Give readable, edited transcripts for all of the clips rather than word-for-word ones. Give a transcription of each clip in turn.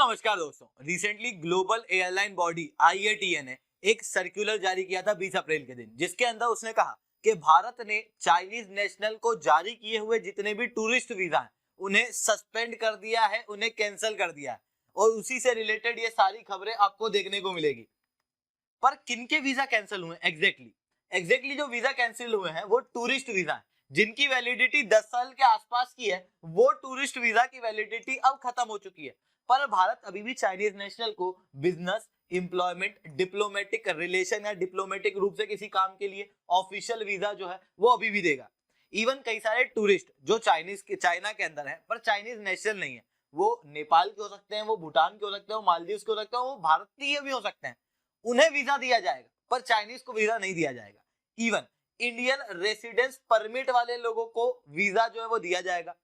नमस्कार दोस्तों। Recently global airline body IATA ने एक सर्कुलर जारी किया था 20 अप्रैल के दिन, जिसके अंदर उसने कहा कि भारत ने चाइनीज नेशनल को जारी किए हुए जितने भी टूरिस्ट वीजा हैं उन्हें सस्पेंड कर दिया है, उन्हें कैंसिल कर दिया है और उसी से रिलेटेड ये सारी खबरें आपको देखने को मिलेगी। पर किनके वीजा कैंसिल हुए एग्जैक्टली जो वीजा कैंसिल हुए हैं वो टूरिस्ट वीजा है, जिनकी वैलिडिटी 10 साल के आसपास की है। वो टूरिस्ट वीजा की वैलिडिटी अब खत्म हो चुकी है, पर भारत अभी भी चाइनीज नेशनल को बिजनेस, एम्प्लॉयमेंट, डिप्लोमेटिक रिलेशन या डिप्लोमेटिक रूप से किसी काम के लिए ऑफिशियल वीजा जो है वो अभी भी देगा। इवन कई सारे टूरिस्ट जो चाइना के अंदर है पर चाइनीज नेशनल नहीं है, वो नेपाल के हो सकते हैं, वो भूटान के हो सकते हैं, वो मालदीव के हो सकते हैं, वो भारतीय भी हो सकते हैं, उन्हें वीजा दिया जाएगा, पर चाइनीज को वीजा नहीं दिया जाएगा। इवन इंडियन रेसिडेंस परमिट वाले लोगों को वीजा जो है वो दिया जाएगा।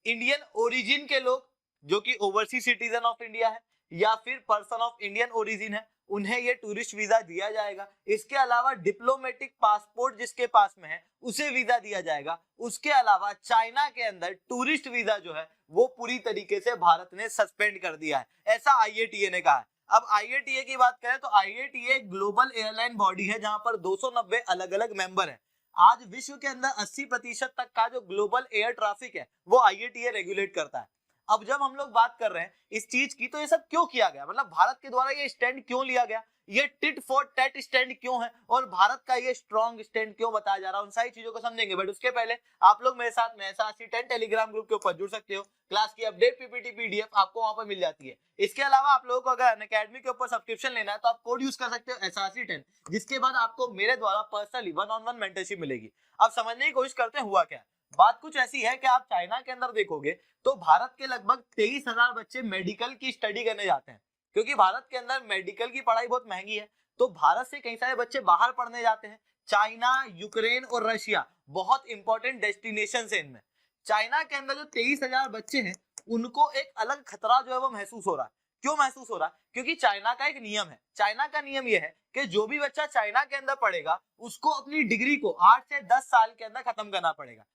इंडियन ओरिजिन के लोग जो कि ओवरसीज सिटीजन ऑफ इंडिया है या फिर पर्सन ऑफ इंडियन ओरिजिन है, उन्हें ये टूरिस्ट वीजा दिया जाएगा। इसके अलावा डिप्लोमेटिक पासपोर्ट जिसके पास में है उसे वीजा दिया जाएगा। उसके अलावा चाइना के अंदर टूरिस्ट वीजा जो है वो पूरी तरीके से भारत ने सस्पेंड कर दिया है, ऐसा IATA ने कहा है। अब IATA की बात करें तो IATA ग्लोबल एयरलाइन बॉडी है जहां पर 290 अलग अलग मेंबर हैं। आज विश्व के अंदर 80% तक का जो ग्लोबल एयर ट्रैफिक है वो IATA रेगुलेट करता है। अब जब हम लोग बात कर रहे हैं इस चीज की, तो ये सब क्यों किया गया, मतलब भारत के द्वारा ये स्टैंड क्यों लिया गया, ये टिट फॉर टैट स्टैंड क्यों है और भारत का ये स्ट्रॉन्ग स्टैंड क्यों बताया जा रहा है, उन सारी चीजों को समझेंगे। बट उसके पहले आप लोग मेरे साथ में SRC10 टेलीग्राम ग्रुप के ऊपर जुड़ सकते हो। क्लास की अपडेट PPT PDF आपको वहां पर मिल जाती है। इसके अलावा आप लोगों को अगर अनअकैडमी के ऊपर सब्सक्रिप्शन लेना है तो आप कोड यूज कर सकते हो SRC10, जिसके बाद आपको मेरे द्वारा पर्सनली 1-on-1 मेंटरशिप मिलेगी। अब समझने की कोशिश करते हैं हुआ क्या। बात कुछ ऐसी है कि आप चाइना के अंदर देखोगे तो भारत के लगभग 23,000 बच्चे मेडिकल की स्टडी करने जाते हैं, क्योंकि भारत के अंदर मेडिकल की पढ़ाई बहुत महंगी है। तो भारत से कई सारे बच्चे बाहर पढ़ने जाते हैं। चाइना, यूक्रेन और रशिया बहुत इंपॉर्टेंट डेस्टिनेशन है इनमें। चाइना के अंदर जो 23,000 बच्चे हैं उनको एक अलग खतरा जो है वो महसूस हो रहा है। क्यों महसूस हो रहा है? क्योंकि चाइना का एक नियम है। चाइना का नियम यह है कि जो भी बच्चा चाइना के अंदर पढ़ेगा उसको अपनी डिग्री को 8 से 10 साल के अंदर खत्म करना पड़ेगा।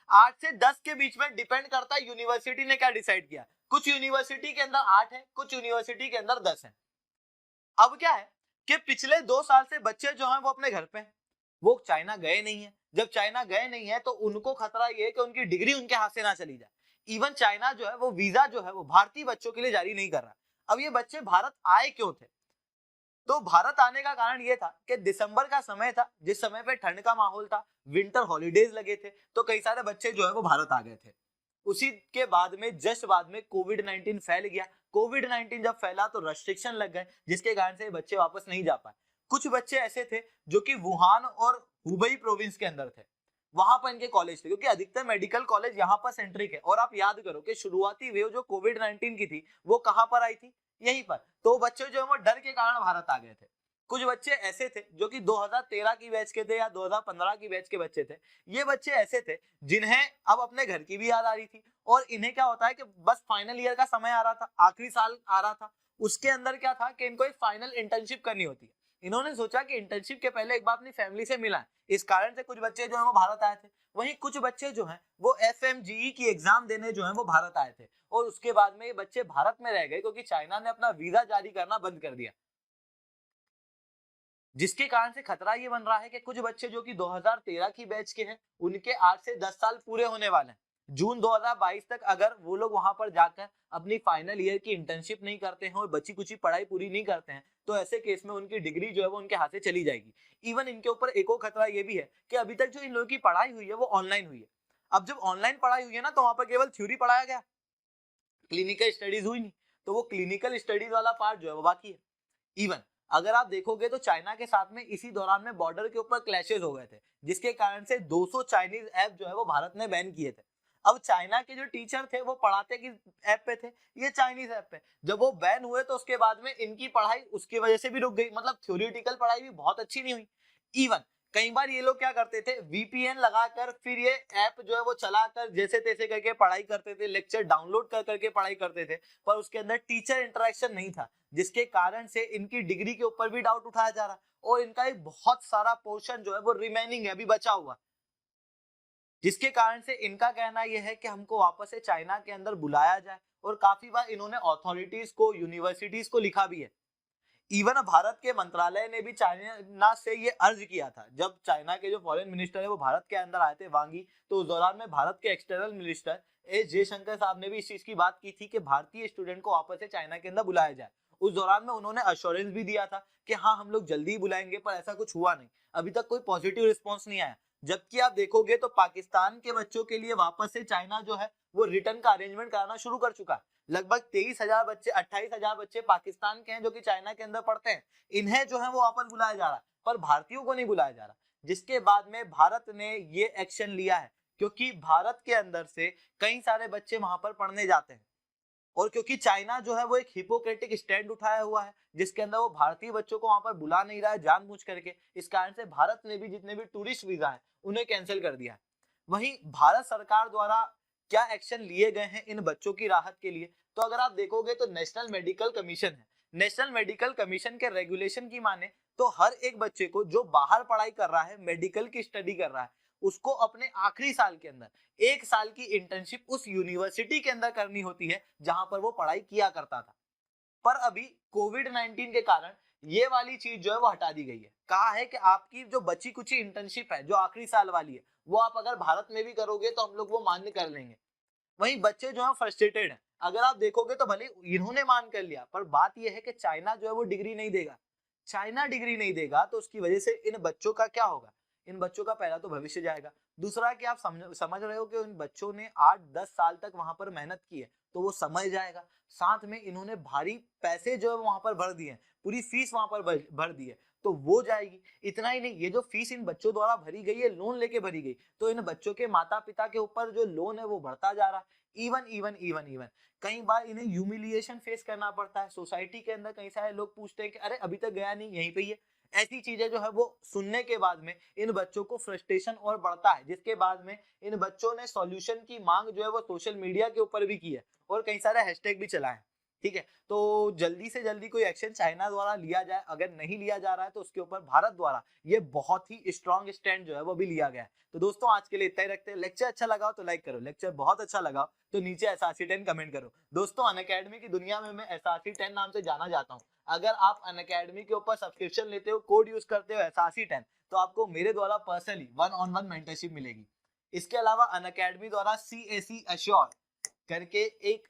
8 से 10 के बीच में डिपेंड करता है यूनिवर्सिटी ने क्या डिसाइड किया। कुछ यूनिवर्सिटी के अंदर 8 है, कुछ यूनिवर्सिटी के अंदर 10 है। अब क्या है कि पिछले 2 साल से बच्चे जो हैं वो अपने घर पे हैं, वो चाइना गए नहीं है। जब चाइना गए नहीं है तो उनको खतरा ये है कि उनकी डिग्री उनके हाथ से ना चली जाए। इवन चाइना जो है वो वीजा जो है वो भारतीय बच्चों के लिए जारी नहीं कर रहा। अब ये बच्चे भारत आए क्यों थे? तो भारत आने का कारण ये था कि दिसंबर का समय था, जिस समय पे ठंड का माहौल था, विंटर हॉलीडेज लगे थे, तो कई सारे बच्चे जो है वो भारत आ गए थे। उसी के बाद में जस्ट बाद में कोविड-19 फैल गया। कोविड-19 जब फैला तो रेस्ट्रिक्शन लग गए, जिसके कारण से बच्चे वापस नहीं जा पाए। कुछ बच्चे ऐसे थे जो कि वुहान और हुबई प्रोविंस के अंदर थे, वहां पर इनके कॉलेज थे, क्योंकि अधिकतर मेडिकल कॉलेज यहाँ पर सेंट्रिक है। और आप याद करो कि शुरुआती वेव जो कोविड-19 की थी वो कहां पर आई थी? यहीं पर। तो बच्चे जो है वो डर के कारण भारत आ गए थे। कुछ बच्चे ऐसे थे जो कि 2013 की बैच के थे या 2015 की बैच के बच्चे थे। ये बच्चे ऐसे थे जिन्हें अब अपने घर की भी याद आ रही थी और इन्हें क्या होता है कि बस फाइनल ईयर का समय आ रहा था, आखिरी साल आ रहा था। उसके अंदर क्या था कि इनको एक फाइनल इंटर्नशिप करनी होती है। इन्होंने सोचा कि इंटर्नशिप के पहले एक बार अपनी फैमिली से मिला है, इस कारण से कुछ बच्चे जो है वो भारत आए थे। वहीं कुछ बच्चे जो हैं वो FMGE की एग्जाम देने जो है वो भारत आए थे और उसके बाद में ये बच्चे भारत में रह गए क्योंकि चाइना ने अपना वीजा जारी करना बंद कर दिया, जिसके कारण से खतरा ये बन रहा है कि कुछ बच्चे जो कि 2013 की बैच के हैं उनके 8 से 10 साल पूरे होने वाले हैं। जून 2022 तक अगर वो लोग वहां पर जाकर अपनी फाइनल ईयर की इंटर्नशिप नहीं करते हैं और बची कुची पढ़ाई पूरी नहीं करते हैं तो ऐसे केस में उनकी डिग्री जो है वो उनके हाथ से चली जाएगी। इवन इनके ऊपर एक और खतरा ये भी है कि अभी तक जो इन लोगों की पढ़ाई हुई है वो ऑनलाइन हुई है। अब जब ऑनलाइन पढ़ाई हुई है ना तो वहां पर केवल थ्योरी पढ़ाया गया, क्लिनिकल स्टडीज हुई नहीं, तो वो क्लिनिकल स्टडीज वाला पार्ट जो है वो बाकी है। इवन अगर आप देखोगे तो चाइना के साथ में इसी दौरान में बॉर्डर के ऊपर क्लैशेस हो गए थे, जिसके कारण से 200 चाइनीज ऐप जो है वो भारत ने बैन किए थे। अब चाइना के जो टीचर थे वो पढ़ाते किस ऐप पे थे? ये चाइनीज ऐप पे। जब वो बैन हुए तो उसके बाद में इनकी पढ़ाई उसकी वजह से भी रुक गई, मतलब थ्योरेटिकल पढ़ाई भी बहुत अच्छी नहीं हुई। इवन कई बार ये लोग क्या करते थे, VPN लगाकर फिर ये ऐप जो है वो चलाकर जैसे तैसे करके पढ़ाई करते थे, लेक्चर डाउनलोड कर करके पढ़ाई करते थे, पर उसके अंदर टीचर इंटरेक्शन नहीं था, जिसके कारण से इनकी डिग्री के ऊपर भी डाउट उठाया जा रहा और इनका एक बहुत सारा पोर्शन जो है वो रिमेनिंग है, अभी बचा हुआ। जिसके कारण से इनका कहना यह है कि हमको वापस से चाइना के अंदर बुलाया जाए, और काफी बार इन्होंने अथॉरिटीज को, यूनिवर्सिटीज को लिखा भी है। इवन भारत के मंत्रालय ने भी चाइना से ये अर्ज किया था। जब चाइना के जो फॉरेन मिनिस्टर है वो भारत के अंदर आए थे, वांगी, तो उस दौरान में भारत के एक्सटर्नल मिनिस्टर एस जयशंकर साहब ने भी इस चीज की बात की थी कि भारतीय स्टूडेंट को वापस से चाइना के अंदर बुलाया जाए। उस दौरान में उन्होंने अश्योरेंस भी दिया था कि हाँ हम लोग जल्दी ही बुलाएंगे, पर ऐसा कुछ हुआ नहीं, अभी तक कोई पॉजिटिव रिस्पॉन्स नहीं आया। जबकि आप देखोगे तो पाकिस्तान के बच्चों के लिए वापस से चाइना जो है वो रिटर्न का अरेंजमेंट कराना शुरू कर चुका है। लगभग 23,000 बच्चे, 28,000 बच्चे पाकिस्तान के हैं जो कि चाइना के अंदर पढ़ते हैं, इन्हें जो है वो वापस बुलाया जा रहा है, पर भारतीयों को नहीं बुलाया जा रहा। जिसके बाद में भारत ने ये एक्शन लिया है, क्योंकि भारत के अंदर से कई सारे बच्चे वहां पर पढ़ने जाते हैं, और क्योंकि चाइना जो है वो एक हिपोक्रेटिक स्टैंड उठाया हुआ है, जिसके अंदर वो भारतीय बच्चों को वहां पर बुला नहीं रहा है जानबूझ करके। इस कारण से भारत ने भी जितने भी टूरिस्ट वीजा है उन्हें कैंसिल कर दिया है। वहीं भारत सरकार द्वारा क्या एक्शन लिए गए हैं इन बच्चों की राहत के लिए, तो अगर आप देखोगे तो नेशनल मेडिकल कमीशन है। नेशनल मेडिकल कमीशन के रेगुलेशन की माने तो हर एक बच्चे को जो बाहर पढ़ाई कर रहा है, मेडिकल की स्टडी कर रहा है, उसको अपने आखिरी साल के अंदर 1 साल की इंटर्नशिप उस यूनिवर्सिटी के अंदर करनी होती है जहां पर वो पढ़ाई किया करता था। पर अभी कोविड-19 के कारण ये वाली चीज जो है वो हटा दी गई है। कहा है कि आपकी जो बची कुची इंटर्नशिप है जो आखिरी साल वाली है, वो आप अगर भारत में भी करोगे तो हम लोग वो मान्य कर लेंगे। वहीं बच्चे जो है फ्रस्ट्रेटेड हैं। अगर आप देखोगे तो भले इन्होंने मान कर लिया, पर बात यह है कि चाइना जो है वो डिग्री नहीं देगा। चाइना डिग्री नहीं देगा तो उसकी वजह से इन बच्चों का क्या होगा? इन बच्चों का पहला तो भविष्य जाएगा। दूसरा कि आप समझ रहे हो कि उन बच्चों ने 8-10 साल तक वहां पर मेहनत की है, तो वो समय जाएगा। साथ में इन्होंने भारी पैसे जो है वहां पर भर दिए हैं, पूरी फीस वहां पर भर दी है, तो वो जाएगी। इतना ही नहीं, ये जो फीस इन बच्चों द्वारा भरी गई है, लोन लेके भरी गई, तो इन बच्चों के माता पिता के ऊपर जो लोन है वो बढ़ता जा रहा है। इवन कई बार इन्हें ह्यूमिलिएशन फेस करना पड़ता है सोसाइटी के अंदर। कई सारे लोग पूछते हैं कि अरे अभी तक गया नहीं, यहीं पे ही है। ऐसी चीजें जो है वो सुनने के बाद में इन बच्चों को फ्रस्ट्रेशन और बढ़ता है, जिसके बाद में इन बच्चों ने सॉल्यूशन की मांग जो है वो सोशल मीडिया के ऊपर भी की है, और कई सारे हैशटैग भी चलाए हैं। ठीक है, तो जल्दी से जल्दी कोई एक्शन चाइना द्वारा लिया जाए। अगर नहीं लिया जा रहा है तो उसके ऊपर भारत द्वारा ये बहुत ही स्ट्रॉन्ग स्टैंड जो है वो भी लिया गया है। तो दोस्तों आज के लिए इतना ही रखते हैं। लेक्चर अच्छा लगा हो तो लाइक करो, लेक्चर बहुत अच्छा लगा हो तो नीचे एसआरसी 10 कमेंट करो। दोस्तों अनअकैडमी की दुनिया में मैं एसआरसी 10 नाम से जाना जाता हूँ। अगर आप अनअकैडमी के ऊपर सब्सक्रिप्शन लेते हो, कोड यूज करते हो एसआरसी 10, तो आपको मेरे द्वारा पर्सनली 1-on-1 मेंटरशिप मिलेगी। इसके अलावा अनअकैडमी द्वारा CAC एश्योर करके एक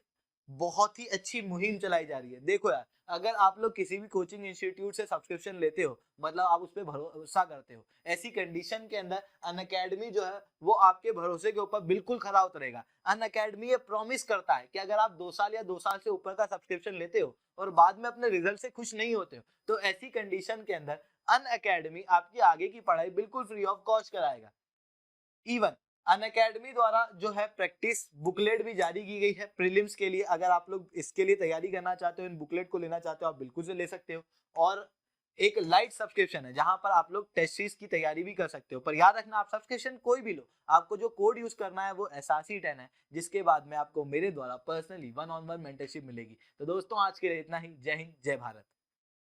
बहुत ही अच्छी मुहिम चलाई जा रही है। देखो यार, अगर आप लोग किसी भी कोचिंग इंस्टीट्यूट से सब्सक्रिप्शन लेते हो, मतलब आप उस पर भरोसा करते हो, ऐसी कंडीशन के अंदर अनअकैडमी जो है वो आपके भरोसे के ऊपर बिल्कुल खरा उतरेगा। अनअकैडमी ये प्रॉमिस करता है कि अगर आप 2 साल या 2 साल से ऊपर का सब्सक्रिप्शन लेते हो और बाद में अपने रिजल्ट से खुश नहीं होते हो, तो ऐसी कंडीशन के अंदर अनअकैडमी आपकी आगे की पढ़ाई बिल्कुल फ्री ऑफ कॉस्ट कराएगा। इवन अनअकैडमी द्वारा जो है प्रैक्टिस बुकलेट भी जारी की गई है प्रीलिम्स के लिए। अगर आप लोग इसके लिए तैयारी करना चाहते हो, इन बुकलेट को लेना चाहते हो, आप बिल्कुल से ले सकते हो। और एक लाइट सब्सक्रिप्शन है जहां पर आप लोग टेस्ट सीरीज की तैयारी भी कर सकते हो। पर याद रखना, आप सब्सक्रिप्शन कोई भी लो, आपको जो कोड यूज करना है वो एसआरसी 10 है, जिसके बाद में आपको मेरे द्वारा पर्सनली 1-on-1 मेंटरशिप मिलेगी। तो दोस्तों आज के लिए इतना ही। जय हिंद, जय भारत।